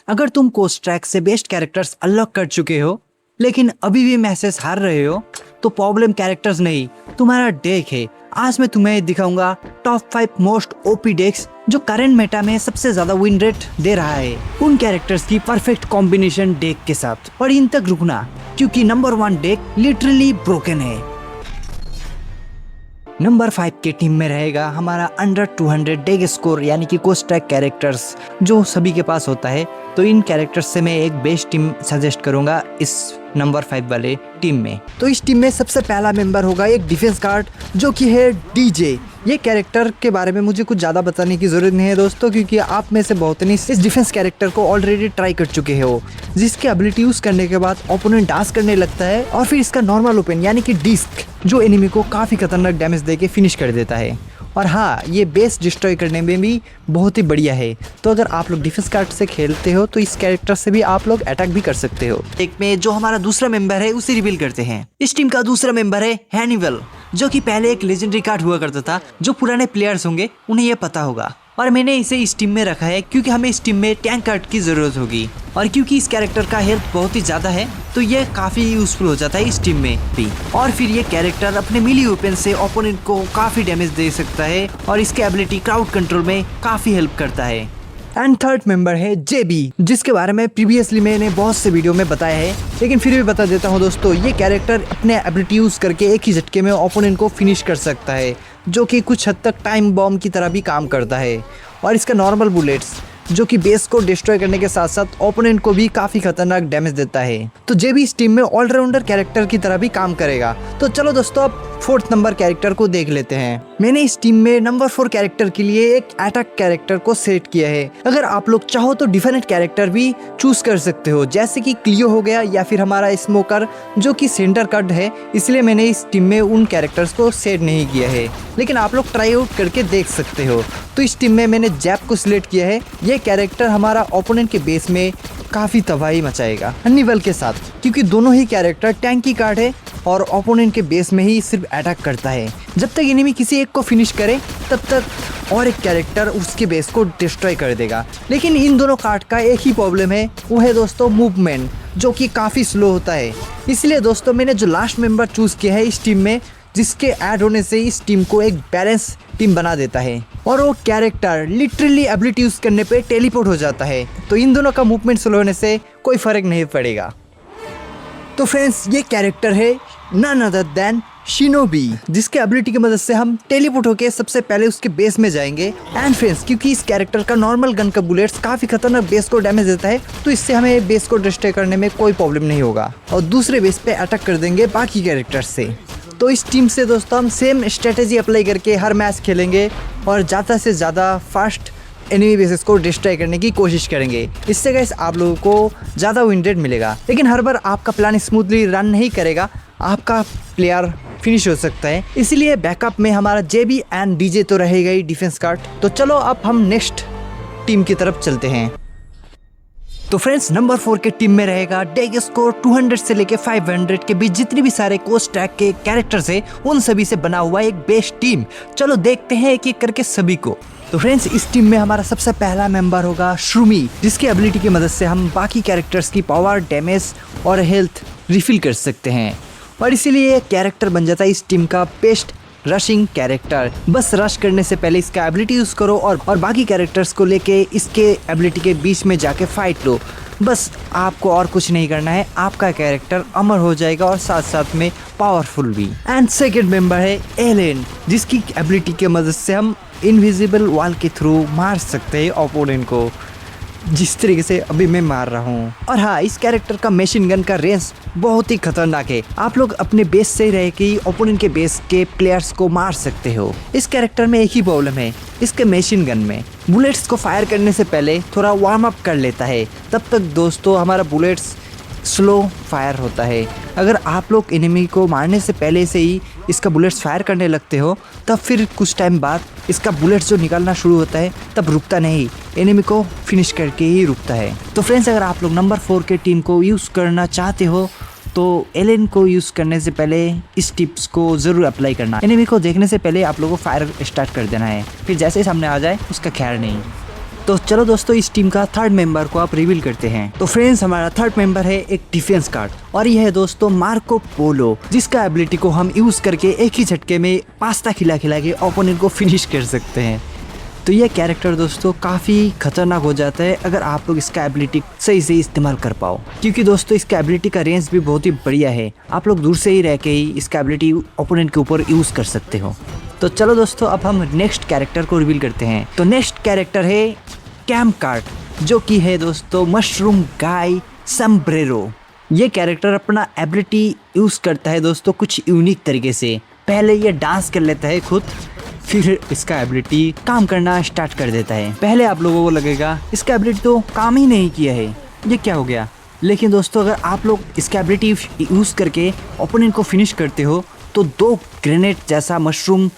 अगर तुम coast track से बेस्ट कैरेक्टर्स अनलॉक कर चुके हो लेकिन अभी भी मैसेज हार रहे हो तो प्रॉब्लम कैरेक्टर्स नहीं, तुम्हारा डेक है। आज मैं तुम्हें दिखाऊंगा टॉप 5 मोस्ट ओपी डेक्स जो करंट मेटा में सबसे ज्यादा विन रेट दे रहा है, उन कैरेक्टर्स की परफेक्ट कॉम्बिनेशन डेक के साथ। और इन तक रुकना क्योंकि नंबर 1 डेक लिटरली ब्रोकन है। नंबर 5 के टीम में रहेगा हमारा अंडर 200 डेक स्कोर यानी कि कोस्ट ट्रैक कैरेक्टर्स जो सभी के पास होता है। तो इन कैरेक्टर्स से मैं एक बेस्ट टीम सजेस्ट करूंगा इस नंबर 5 वाले टीम में। तो इस टीम में सबसे पहला मेंबर होगा एक डिफेंस कार्ड जो कि है डीजे। ये कैरेक्टर के बारे में मुझे कुछ ज़्यादा बताने की ज़रूरत नहीं है दोस्तों, क्योंकि आप में से बहुत ने इस डिफेंस कैरेक्टर को ऑलरेडी ट्राई कर चुके हो, जिसके एबिलिटी यूज़ करने के बाद ओपोनेंट डांस करने लगता है और फिर इसका नॉर्मल ओपन यानी कि डिस्क जो एनिमी को काफ़ी खतरनाक डैमेज देके फिनिश कर देता है। और हाँ, ये बेस डिस्ट्रॉय करने में भी बहुत ही बढ़िया है। तो अगर आप लोग डिफेंस कार्ड से खेलते हो तो इस कैरेक्टर से भी आप लोग अटैक भी कर सकते हो। एक में जो हमारा दूसरा मेंबर है उसे रिवील करते हैं। इस टीम का दूसरा मेंबर है हैनिवल, जो कि पहले एक लेजेंडरी कार्ड हुआ करता था। जो पुराने प्लेयर्स होंगे उन्हें यह पता होगा। और मैंने इसे इस टीम में रखा है क्योंकि हमें इस टीम में टैंक कार्ड की जरूरत होगी और क्योंकि इस कैरेक्टर का हेल्थ बहुत ही ज्यादा है तो ये काफी यूजफुल हो जाता है इस टीम में भी। और फिर ये कैरेक्टर अपने मिली वेपन से ओपोनेंट को काफी डैमेज दे सकता है और इसके एबिलिटी क्राउड कंट्रोल में काफी हेल्प करता है। एंड थर्ड मेंबर है जेबी, जिसके बारे में प्रीवियसली मैंने बहुत से वीडियो में बताया है, लेकिन फिर भी बता देता हूँ दोस्तों। ये कैरेक्टर अपने एबिलिटी यूज करके एक ही झटके में ओपोनेंट को फिनिश कर सकता है, जो कि कुछ हद तक टाइम बॉम्ब की तरह भी काम करता है। और इसका नॉर्मल बुलेट्स जो कि बेस को डिस्ट्रॉय करने के साथ साथ ओपोनेंट को भी काफी खतरनाक डैमेज देता है। तो जेबी इस टीम में ऑलराउंडर कैरेक्टर की तरह भी काम करेगा। तो चलो दोस्तों अब 4th नंबर कैरेक्टर को देख लेते हैं। मैंने इस टीम में नंबर 4 कैरेक्टर के लिए एक अटैक कैरेक्टर को सेट किया है। अगर आप लोग चाहो तो डिफरेंट कैरेक्टर भी चूज कर सकते हो, जैसे कि क्लियो हो गया या फिर हमारा स्मोकर जो कि सेंटर कट है, इसलिए मैंने इस टीम में उन कैरेक्टर्स को सेट नहीं किया है, लेकिन आप लोग ट्राई आउट करके देख सकते हो। तो इस टीम में मैंने जैप को सिलेक्ट किया है। ये कैरेक्टर हमारा ओपोनेंट के बेस में काफी तबाही मचाएगा हनीवल के साथ, क्योंकि दोनों ही कैरेक्टर टैंकी कार्ड है और ओपोनेंट के बेस में ही सिर्फ अटैक करता है। जब तक एनिमी किसी एक को फिनिश करे तब तक और एक कैरेक्टर उसके बेस को डिस्ट्रॉय कर देगा। लेकिन इन दोनों कार्ड का एक ही प्रॉब्लम है, वो है दोस्तों मूवमेंट, जो कि काफी स्लो होता है। इसलिए दोस्तों मैंने जो लास्ट मेंबर चूज किया है इस टीम में, जिसके ऐड होने से इस टीम को एक बैलेंस टीम बना देता है और वो कैरेक्टर लिटरली एबिलिटी यूज करने पे टेलीपोर्ट हो जाता है। तो इन दोनों का मूवमेंट स्लो होने से कोई फर्क नहीं पड़ेगा। तो फ्रेंड्स ये कैरेक्टर है नन अदर देन शिनोबी, जिसके एबिलिटी की मदद से हम टेलीपोर्ट होके सबसे पहले उसके बेस में जाएंगे। एंड फ्रेंड्स क्योंकि इस कैरेक्टर का नॉर्मल गन का बुलेट्स काफी खतरनाक बेस को डैमेज देता है, तो इससे हमें बेस को डिस्ट्रॉय करने में कोई प्रॉब्लम नहीं होगा और दूसरे बेस पे अटैक कर देंगे बाकी कैरेक्टर से। तो इस टीम से दोस्तों हम सेम स्ट्रेटेजी अप्लाई करके हर मैच खेलेंगे और ज़्यादा से ज़्यादा फास्ट एनिमी बेसेस को डिस्ट्रॉय करने की कोशिश करेंगे। इससे गाइस आप लोगों को ज़्यादा विन रेट मिलेगा, लेकिन हर बार आपका प्लान स्मूथली रन नहीं करेगा, आपका प्लेयर फिनिश हो सकता है। इसलिए बैकअप में हमारा जेबी एंड डीजे तो रहेगा ही डिफेंस कार्ड। तो चलो अब हम नेक्स्ट टीम की तरफ चलते हैं। तो फ्रेंड्स नंबर 4 के टीम में रहेगा डेक स्कोर 200 से लेके 500 के बीच जितने भी सारे कोस्ट ट्रैक के कैरेक्टर्स है उन सभी से बना हुआ एक बेस्ट टीम। चलो देखते हैं एक एक करके सभी को। तो फ्रेंड्स इस टीम में हमारा सबसे पहला मेंबर होगा श्रूमी, जिसकी एबिलिटी की मदद से हम बाकी कैरेक्टर्स की पावर, डैमेज और हेल्थ रिफिल कर सकते हैं और इसीलिए कैरेक्टर बन जाता है इस टीम का बेस्ट रशिंग कैरेक्टर। बस रश करने से पहले इसका एबिलिटी यूज करो और बाकी कैरेक्टर्स को लेके इसके एबिलिटी के बीच में जाके फाइट लो। बस आपको और कुछ नहीं करना है, आपका कैरेक्टर अमर हो जाएगा और साथ साथ में पावरफुल भी। एंड सेकंड मेंबर है एलेन, जिसकी एबिलिटी की मदद से हम इनविजिबल वॉल के थ्रू मार सकते हैं ओपोनेंट को, जिस तरीके से अभी मैं मार रहा हूँ। और हाँ, इस कैरेक्टर का मशीन गन का रेंज बहुत ही खतरनाक है। आप लोग अपने बेस से रह के ओपोनेंट के बेस के प्लेयर्स को मार सकते हो। इस कैरेक्टर में एक ही प्रॉब्लम है, इसके मशीन गन में बुलेट्स को फायर करने से पहले थोड़ा वार्म अप कर लेता है। तब तक दोस्तों हमारा बुलेट्स स्लो फायर होता है। अगर आप लोग एनिमी को मारने से पहले से ही इसका बुलेट्स फायर करने लगते हो, तब फिर कुछ टाइम बाद इसका बुलेट्स जो निकलना शुरू होता है तब रुकता नहीं, एनिमी को फिनिश करके ही रुकता है। तो फ्रेंड्स अगर आप लोग नंबर 4 के टीम को यूज़ करना चाहते हो तो एलेन को यूज़ करने से पहले इस टिप्स को ज़रूर अप्लाई करना। एनिमी को देखने से पहले आप लोगों को फायर स्टार्ट कर देना है, फिर जैसे ही सामने आ जाए उसका ख्याल नहीं। तो चलो दोस्तों इस टीम का थर्ड मेंबर को आप रिवील करते हैं। तो फ्रेंड्स हमारा थर्ड मेंबर है एक डिफेंस कार्ड और यह है दोस्तों मार्को पोलो, जिसका एबिलिटी को हम यूज करके एक ही झटके में पास्ता खिला खिला के ओपोनेंट को फिनिश कर सकते हैं। तो यह कैरेक्टर दोस्तों काफ़ी खतरनाक हो जाता है अगर आप लोग इसका एबिलिटी सही से इस्तेमाल कर पाओ, क्योंकि दोस्तों इसका एबिलिटी का रेंज भी बहुत ही बढ़िया है। आप लोग दूर से ही रह के ही इसका एबिलिटी ओपोनेंट के ऊपर यूज़ कर सकते हो। तो चलो दोस्तों अब हम नेक्स्ट कैरेक्टर को रिवील करते हैं। तो नेक्स्ट कैरेक्टर है कैम कार्ड, जो कि है दोस्तों मशरूम गाय समब्रेरो। ये कैरेक्टर अपना एबिलिटी यूज़ करता है दोस्तों कुछ यूनिक तरीके से। पहले ये डांस कर लेता है खुद, फिर इसका एबिलिटी काम करना स्टार्ट कर देता है। पहले आप लोगों को लगेगा इसका एबिलिटी तो काम ही नहीं किया है, ये क्या हो गया। लेकिन दोस्तों अगर आप लोग इसका एबिलिटी यूज़ करके ओपोनेंट को फिनिश करते हो तो 2 ग्रेनेड जैसा मशरूम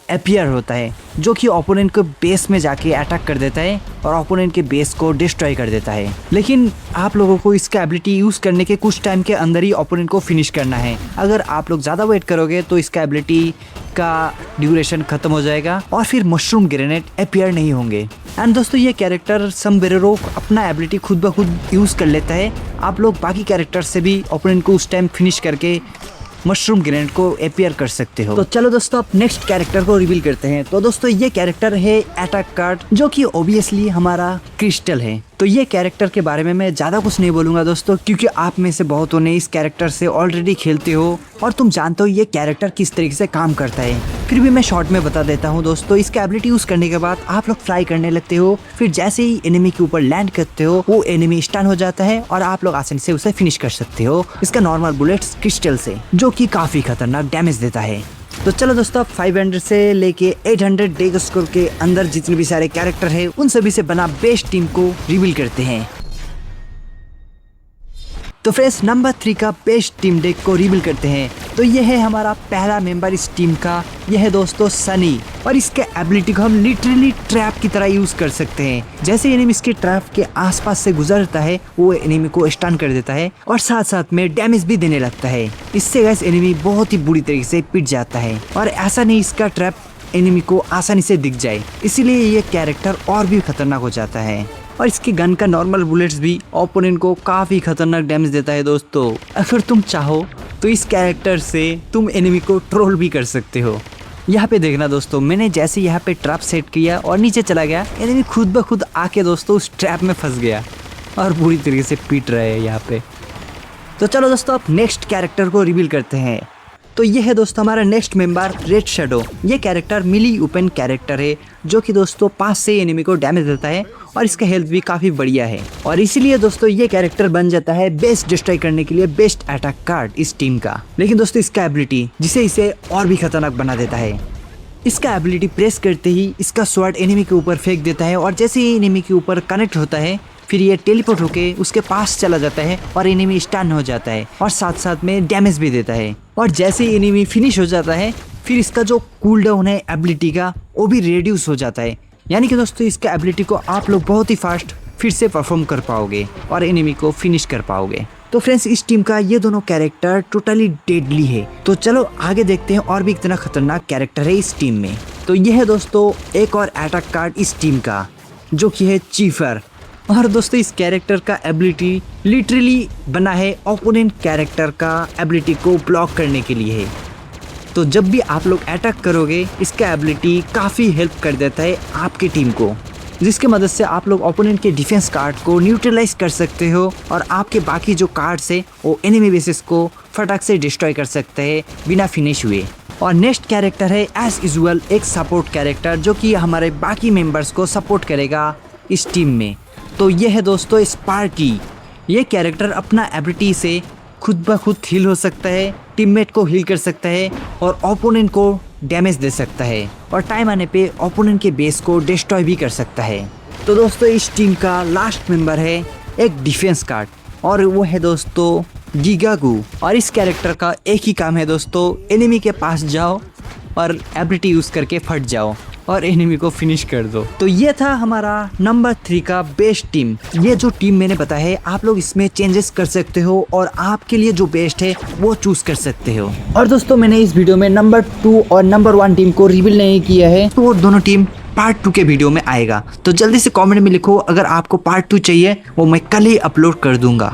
अपीयर होता है, जो कि ओपोनेंट को बेस में जाके अटैक कर देता है और ओपोनेंट के बेस को डिस्ट्रॉय कर देता है। लेकिन आप लोगों को इसका एबिलिटी यूज़ करने के कुछ टाइम के अंदर ही ओपोनेंट को फिनिश करना है। अगर आप लोग ज़्यादा वेट करोगे तो इसका एबिलिटी का ड्यूरेशन खत्म हो जाएगा और फिर मशरूम ग्रेनेड अपीयर नहीं होंगे। एंड दोस्तों ये कैरेक्टर समब्रेरो अपना एबिलिटी खुद ब खुद यूज़ कर लेता है। आप लोग बाकी कैरेक्टर से भी ओपोनेंट को उस टाइम फिनिश करके मशरूम ग्रेनेड को अपीयर कर सकते हो। तो चलो दोस्तों अब नेक्स्ट कैरेक्टर को रिवील करते हैं। तो दोस्तों ये कैरेक्टर है अटैक कार्ड, जो कि ऑब्वियसली हमारा क्रिस्टल है। तो ये कैरेक्टर के बारे में मैं ज़्यादा कुछ नहीं बोलूँगा दोस्तों, क्योंकि आप में से बहुतों ने इस कैरेक्टर से ऑलरेडी खेलते हो और तुम जानते हो ये कैरेक्टर किस तरीके से काम करता है। फिर भी मैं शॉर्ट में बता देता हूँ दोस्तों। इसका एबिलिटी यूज़ करने के बाद आप लोग फ्लाई करने लगते हो, फिर जैसे ही एनिमी के ऊपर लैंड करते हो वो एनिमी स्टन हो जाता है और आप लोग आसानी से उसे फिनिश कर सकते हो इसका नॉर्मल बुलेट्स क्रिस्टल से, जो कि काफ़ी खतरनाक डैमेज देता है। तो चलो दोस्तों 500 से लेके 800 डेग स्कोर के अंदर जितने भी सारे कैरेक्टर है उन सभी से बना बेस्ट टीम को रिवील करते हैं। तो फ्रेंड्स नंबर 3 का बेस्ट टीम डेक को रिवील करते हैं। तो यह है हमारा पहला मेंबर इस टीम का, यह है दोस्तों सनी। और इसके एबिलिटी को हम लिटरली ट्रैप की तरह यूज कर सकते हैं। जैसे एनिमी इसके ट्रैप के आसपास से गुजरता है वो एनिमी को स्टन कर देता है और साथ साथ में डैमेज भी देने लगता है। इससे गैस एनिमी बहुत ही बुरी तरीके से पिट जाता है और ऐसा नहीं इसका ट्रैप एनिमी को आसानी से दिख जाए, इसीलिए ये कैरेक्टर और भी खतरनाक हो जाता है। और इसकी गन का नॉर्मल बुलेट्स भी ओपोनेंट को काफ़ी खतरनाक डैमेज देता है दोस्तों। अगर तुम चाहो तो इस कैरेक्टर से तुम एनिमी को ट्रोल भी कर सकते हो। यहाँ पे देखना दोस्तों, मैंने जैसे यहाँ पे ट्रैप सेट किया और नीचे चला गया, एनिमी खुद ब खुद आके दोस्तों उस ट्रैप में फंस गया और बुरी तरीके से पीट रहे हैं यहाँ पे। तो चलो दोस्तों अब नेक्स्ट कैरेक्टर को रिवील करते हैं। तो ये है दोस्तों हमारा नेक्स्ट मेंबर रेड शैडो। ये कैरेक्टर मिली ओपन कैरेक्टर है, जो कि दोस्तों पास से एनिमी को डैमेज देता है और इसका हेल्थ भी काफ़ी बढ़िया है और इसीलिए दोस्तों ये कैरेक्टर बन जाता है बेस्ट डिस्ट्रॉय करने के लिए बेस्ट अटैक कार्ड इस टीम का। लेकिन दोस्तों इसका एबिलिटी जिसे इसे और भी खतरनाक बना देता है। इसका एबिलिटी प्रेस करते ही इसका स्वॉर्ड एनिमी के ऊपर फेंक देता है और जैसे ही एनिमी के ऊपर कनेक्ट होता है फिर ये टेलीपोर्ट होके उसके पास चला जाता है और एनिमी स्टन हो जाता है और साथ साथ में डैमेज भी देता है। और जैसे ही एनिमी फिनिश हो जाता है फिर इसका जो कूल डाउन है एबिलिटी का वो भी रिड्यूस हो जाता है। यानी कि दोस्तों इसका एबिलिटी को आप लोग बहुत ही फास्ट फिर से परफॉर्म कर पाओगे और एनिमी को फिनिश कर पाओगे। तो फ्रेंड्स इस टीम का ये दोनों कैरेक्टर टोटली डेडली है। तो चलो आगे देखते हैं और भी कितना खतरनाक कैरेक्टर है इस टीम में। तो ये है दोस्तों एक और अटैक कार्ड इस टीम का, जो कि है चीफर। और दोस्तों इस कैरेक्टर का एबिलिटी लिटरली बना है ओपोनेंट कैरेक्टर का एबिलिटी को ब्लॉक करने के लिए है। तो जब भी आप लोग अटैक करोगे इसका एबिलिटी काफ़ी हेल्प कर देता है आपकी टीम को, जिसकी मदद से आप लोग ओपोनेंट के डिफेंस कार्ड को न्यूट्रलाइज कर सकते हो और आपके बाकी जो कार्ड्स है वो एनिमी बेसिस को फटाक से डिस्ट्रॉय कर सकते हैं बिना फिनिश हुए। और नेक्स्ट कैरेक्टर है एज यूजुअल एक सपोर्ट कैरेक्टर, जो कि हमारे बाकी मेंबर्स को सपोर्ट करेगा इस टीम में। तो ये है दोस्तों स्पार्की। ये कैरेक्टर अपना एबिलिटी से खुद ब खुद हील हो सकता है, टीममेट को हील कर सकता है और ओपोनेंट को डैमेज दे सकता है और टाइम आने पे ओपोनेंट के बेस को डिस्ट्रॉय भी कर सकता है। तो दोस्तों इस टीम का लास्ट मेंबर है एक डिफेंस कार्ड और वो है दोस्तों गिगागू। और इस कैरेक्टर का एक ही काम है दोस्तों, एनिमी के पास जाओ और एबिलिटी यूज़ करके फट जाओ और एनिमी को फिनिश कर दो। तो ये था हमारा नंबर 3 का बेस्ट टीम। ये जो टीम मैंने बताया है आप लोग इसमें चेंजेस कर सकते हो और आपके लिए जो बेस्ट है वो चूज कर सकते हो। और दोस्तों मैंने इस वीडियो में नंबर 2 और नंबर 1 टीम को रिवील नहीं किया है, तो वो दोनों टीम पार्ट 2 के वीडियो में आएगा। तो जल्दी से कमेंट में लिखो, अगर आपको पार्ट 2 चाहिए वो मैं कल ही अपलोड कर दूंगा।